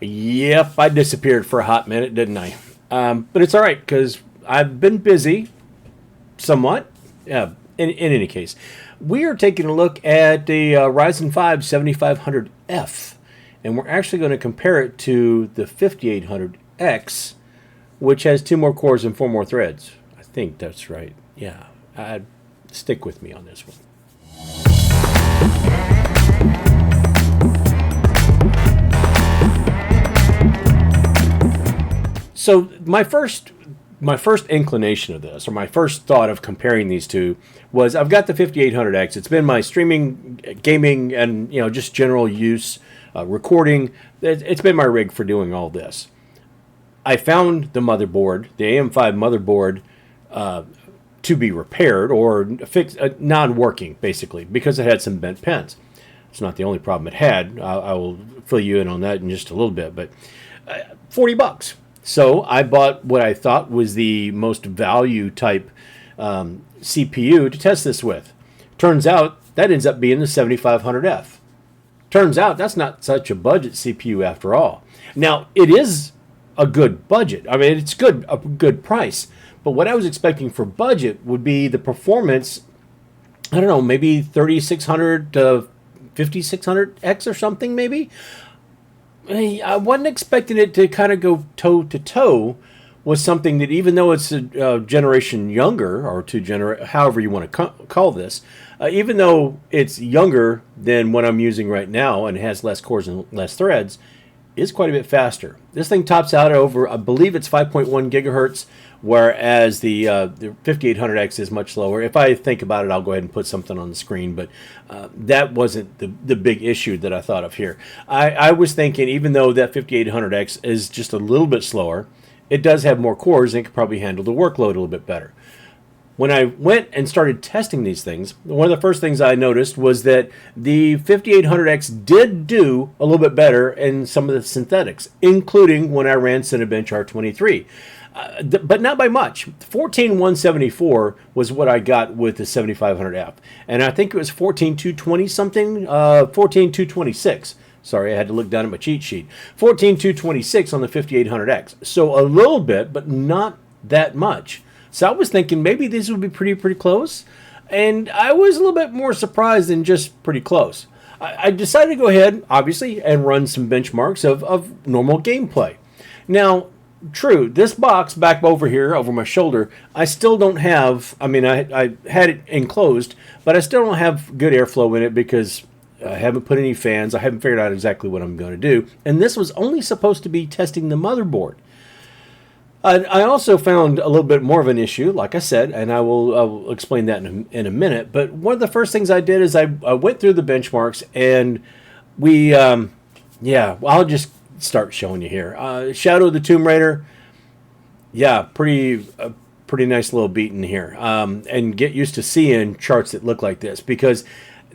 Yep, I disappeared for a hot minute, didn't I? But it's all right because I've been busy somewhat. In any case, we are taking a look at the Ryzen 5 7500F, and we're actually going to compare it to the 5800X, which has 2 more cores and 4 more threads. I think that's right. Yeah, stick with me on this one. So my first inclination of this, or my first thought of comparing these two, was I've got the 5800X. It's been my streaming, gaming, and just general use, recording. It's been my rig for doing all this. I found the motherboard, the AM5 motherboard, to be repaired or fixed, non-working basically, because it had some bent pins. It's not the only problem it had. I will fill you in on that in just a little bit, but $40. So I bought what I thought was the most value type CPU to test this with. Turns out that ends up being the 7500F. Turns out that's not such a budget CPU after all. Now, it is a good budget. I mean, it's a good price. But what I was expecting for budget would be the performance, I don't know, maybe 3600 to 5600X or something maybe. I wasn't expecting it to kind of go toe to toe with something that, even though it's a generation younger, or however you want to call this, even though it's younger than what I'm using right now and has less cores and less threads, is quite a bit faster. This thing tops out over, I believe it's 5.1 gigahertz, whereas the 5800X is much slower. If I think about it, I'll go ahead and put something on the screen, but that wasn't the big issue that I thought of here. I was thinking, even though that 5800X is just a little bit slower, it does have more cores and can probably handle the workload a little bit better. When I went and started testing these things, one of the first things I noticed was that the 5800X did do a little bit better in some of the synthetics, including when I ran Cinebench R23. But not by much. 14174 was what I got with the 7500F. And I think it was 14220 something, 14226. Sorry, I had to look down at my cheat sheet. 14226 on the 5800X. So a little bit, but not that much. So I was thinking maybe these would be pretty close. And I was a little bit more surprised than just pretty close. I decided to go ahead, obviously, and run some benchmarks of normal gameplay. Now, true, this box back over here, over my shoulder, I still don't have, I mean, I had it enclosed, but I still don't have good airflow in it because I haven't put any fans. I haven't figured out exactly what I'm going to do. And this was only supposed to be testing the motherboard. I also found a little bit more of an issue, like I said, and I will explain that in a minute. But one of the first things I did is I went through the benchmarks, and I'll just start showing you here. Shadow of the Tomb Raider, pretty nice little beat in here. And get used to seeing charts that look like this, because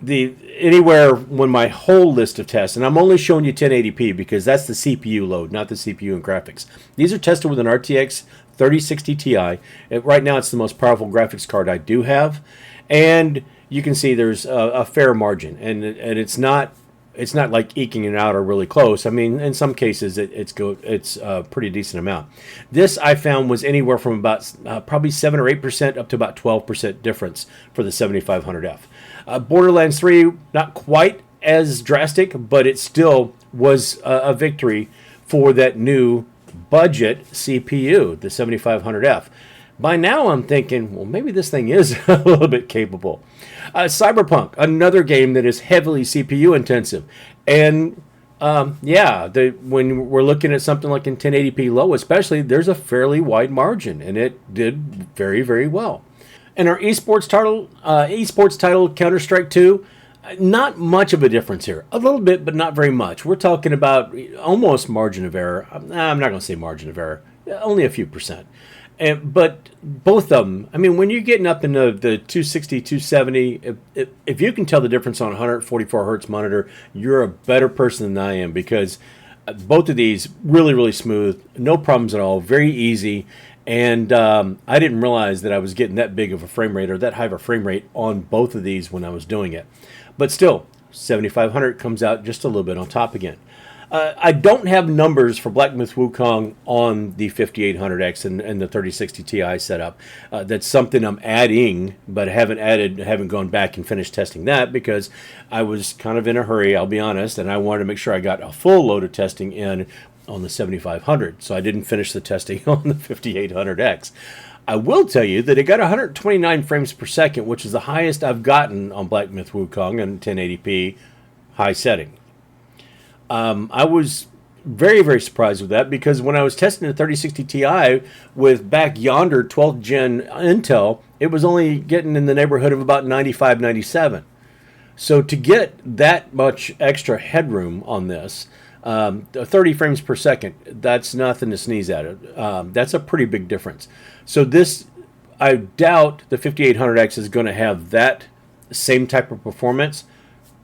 anywhere when my whole list of tests, and I'm only showing you 1080p because that's the CPU load, not the CPU and graphics. These are tested with an RTX 3060 Ti. Right now it's the most powerful graphics card I do have, and you can see there's a fair margin, and it's not like eking it out or really close. I mean, in some cases it's a pretty decent amount. This I found was anywhere from about probably 7 or 8% up to about 12% difference for the 7500F. Borderlands 3, not quite as drastic, but it still was a victory for that new budget CPU, the 7500F. By now I'm thinking, well, maybe this thing is a little bit capable. Cyberpunk, another game that is heavily CPU intensive. And when we're looking at something like in 1080p low especially, there's a fairly wide margin, and it did very, very well. And our esports title, Counter-Strike 2, not much of a difference here. A little bit, but not very much. We're talking about almost margin of error. I'm not going to say margin of error. Only a few percent. But both of them, I mean, when you're getting up into the 260, 270, if you can tell the difference on a 144 hertz monitor, you're a better person than I am, because both of these really, really smooth, no problems at all, very easy. And I didn't realize that I was getting that big of a frame rate, or that high of a frame rate, on both of these when I was doing it. But still, 7500 comes out just a little bit on top again. I don't have numbers for Black Myth Wukong on the 5800X and the 3060 Ti setup. That's something I'm adding, but haven't gone back and finished testing that because I was kind of in a hurry, I'll be honest, and I wanted to make sure I got a full load of testing in on the 7500. So I didn't finish the testing on the 5800X. I will tell you that it got 129 frames per second, which is the highest I've gotten on Black Myth Wukong in 1080p high setting. I was very, very surprised with that because when I was testing the 3060 Ti with back yonder 12th gen Intel, it was only getting in the neighborhood of about 95, 97. So to get that much extra headroom on this, 30 frames per second, that's nothing to sneeze at. That's a pretty big difference. So this, I doubt the 5800X is going to have that same type of performance.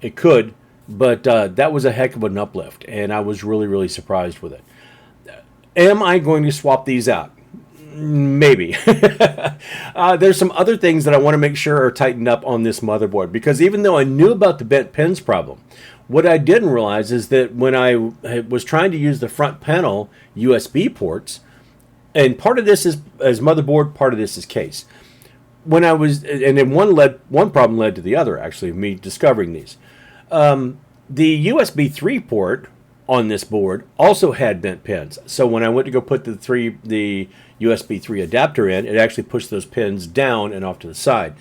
It could. But that was a heck of an uplift, and I was really, really surprised with it. Am I going to swap these out? Maybe. There's some other things that I want to make sure are tightened up on this motherboard, because even though I knew about the bent pins problem, what I didn't realize is that when I was trying to use the front panel USB ports, and part of this is motherboard, part of this is case. When I was, and then one problem led to the other, actually, of me discovering these. The USB 3 port on this board also had bent pins. So when I went to go put the USB 3 adapter in, it actually pushed those pins down and off to the side.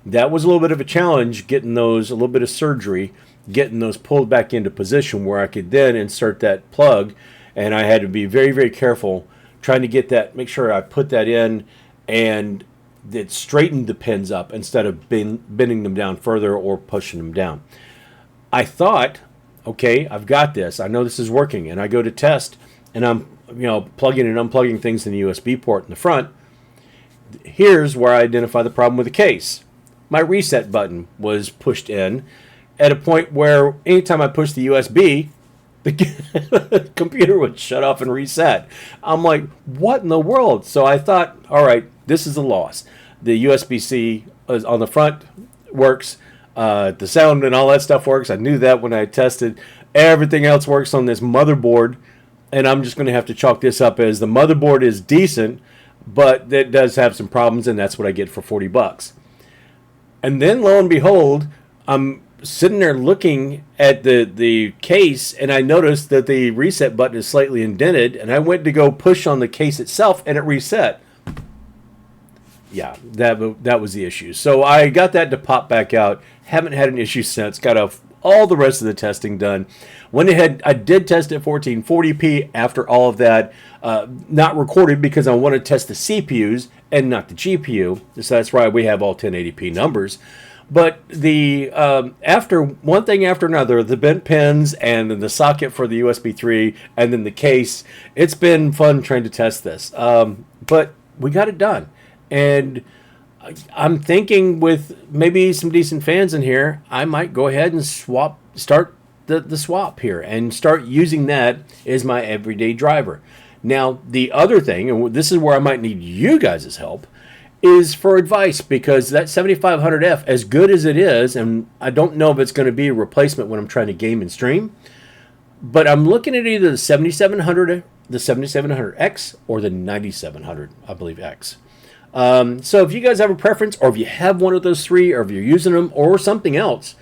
That was a little bit of a challenge, getting those, a little bit of surgery, getting those pulled back into position where I could then insert that plug. And I had to be very, very careful trying to get that, make sure I put that in and it straightened the pins up instead of bending them down further or pushing them down. I thought, okay, I've got this. I know this is working. And I go to test, and I'm plugging and unplugging things in the USB port in the front. Here's where I identify the problem with the case. My reset button was pushed in at a point where anytime I pushed the USB, the computer would shut off and reset. I'm like, what in the world? So I thought, all right, this is a loss. The USB-C on the front works. The sound and all that stuff works. I knew that when I tested. Everything else works on this motherboard, and I'm just going to have to chalk this up as the motherboard is decent, but it does have some problems, and that's what I get for $40. And then, lo and behold, I'm sitting there looking at the case, and I noticed that the reset button is slightly indented, and I went to go push on the case itself, and it reset. Yeah, that was the issue. So I got that to pop back out. Haven't had an issue since. Got all the rest of the testing done. Went ahead. I did test at 1440p after all of that. Not recorded because I want to test the CPUs and not the GPU. So that's why we have all 1080p numbers. But the after one thing after another, the bent pins and then the socket for the USB 3 and then the case, it's been fun trying to test this. But we got it done. And I'm thinking with maybe some decent fans in here, I might go ahead and start the swap here and start using that as my everyday driver. Now, the other thing, and this is where I might need you guys' help, is for advice, because that 7500F, as good as it is, and I don't know if it's going to be a replacement when I'm trying to game and stream, but I'm looking at either the 7700, the 7700X, or the 9700, I believe, X. So if you guys have a preference, or if you have one of those three, or if you're using them, or something else,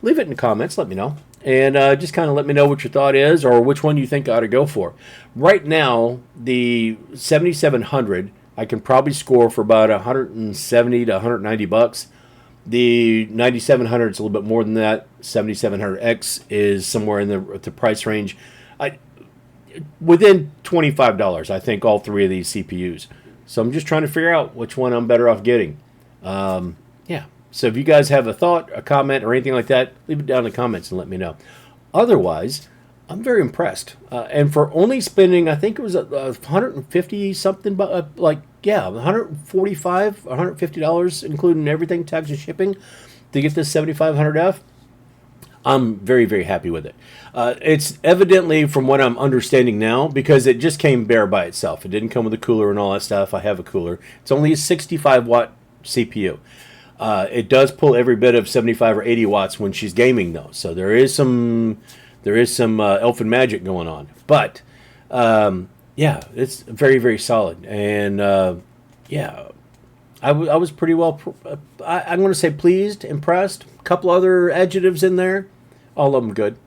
leave it in the comments. Let me know. And just kind of let me know what your thought is, or which one you think I ought to go for. Right now, the 7700, I can probably score for about 170 to 190 bucks. The 9700 is a little bit more than that. 7700X is somewhere in the price range. Within $25, I think, all three of these CPUs. So I'm just trying to figure out which one I'm better off getting. Yeah. So if you guys have a thought, a comment, or anything like that, leave it down in the comments and let me know. Otherwise, I'm very impressed. And for only spending, I think it was 150 something, like, yeah, $145, $150, including everything, tax and shipping, to get this 7500F. I'm very, very happy with it. It's evidently, from what I'm understanding now, because it just came bare by itself. It didn't come with a cooler and all that stuff. I have a cooler. It's only a 65-watt CPU. It does pull every bit of 75 or 80 watts when she's gaming, though. So there is some There is some elfin magic going on. But, yeah, it's very, very solid. And, yeah, I was pretty well, I'm going to say pleased, impressed. A couple other adjectives in there. All of them good.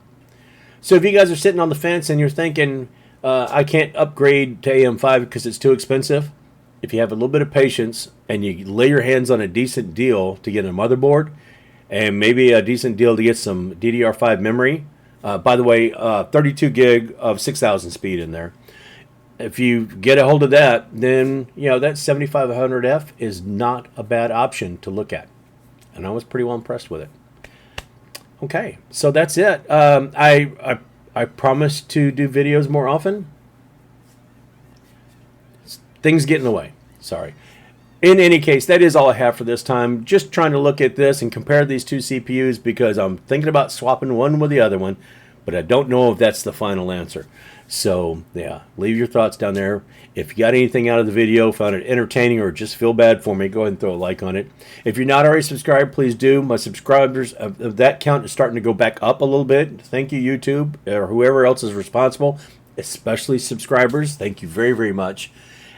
So if you guys are sitting on the fence and you're thinking, I can't upgrade to AM5 because it's too expensive, if you have a little bit of patience and you lay your hands on a decent deal to get a motherboard and maybe a decent deal to get some DDR5 memory, by the way, 32 gig of 6,000 speed in there. If you get a hold of that, then that 7500F is not a bad option to look at, and I was pretty well impressed with it. Okay, so that's it. I promise to do videos more often. Things get in the way. Sorry. In any case, that is all I have for this time. Just trying to look at this and compare these two CPUs because I'm thinking about swapping one with the other one, but I don't know if that's the final answer. So, yeah, leave your thoughts down there. If you got anything out of the video, found it entertaining, or just feel bad for me, go ahead and throw a like on it. If you're not already subscribed, please do. My subscribers, of that count is starting to go back up a little bit. Thank you, YouTube, or whoever else is responsible, especially subscribers. Thank you very, very much.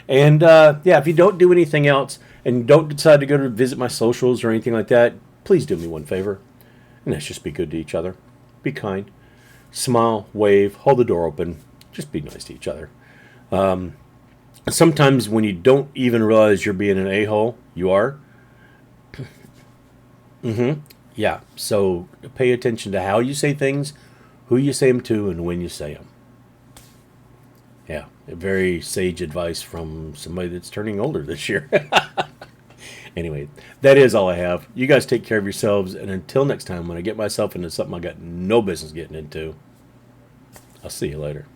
And, yeah, if you don't do anything else and don't decide to go to visit my socials or anything like that, please do me one favor, and that's just be good to each other. Be kind. Smile, wave, hold the door open. Just be nice to each other. Sometimes when you don't even realize you're being an a-hole, you are. Yeah, so pay attention to how you say things, who you say them to, and when you say them. Yeah, a very sage advice from somebody that's turning older this year. Anyway, that is all I have. You guys take care of yourselves, and until next time, when I get myself into something I got no business getting into, I'll see you later.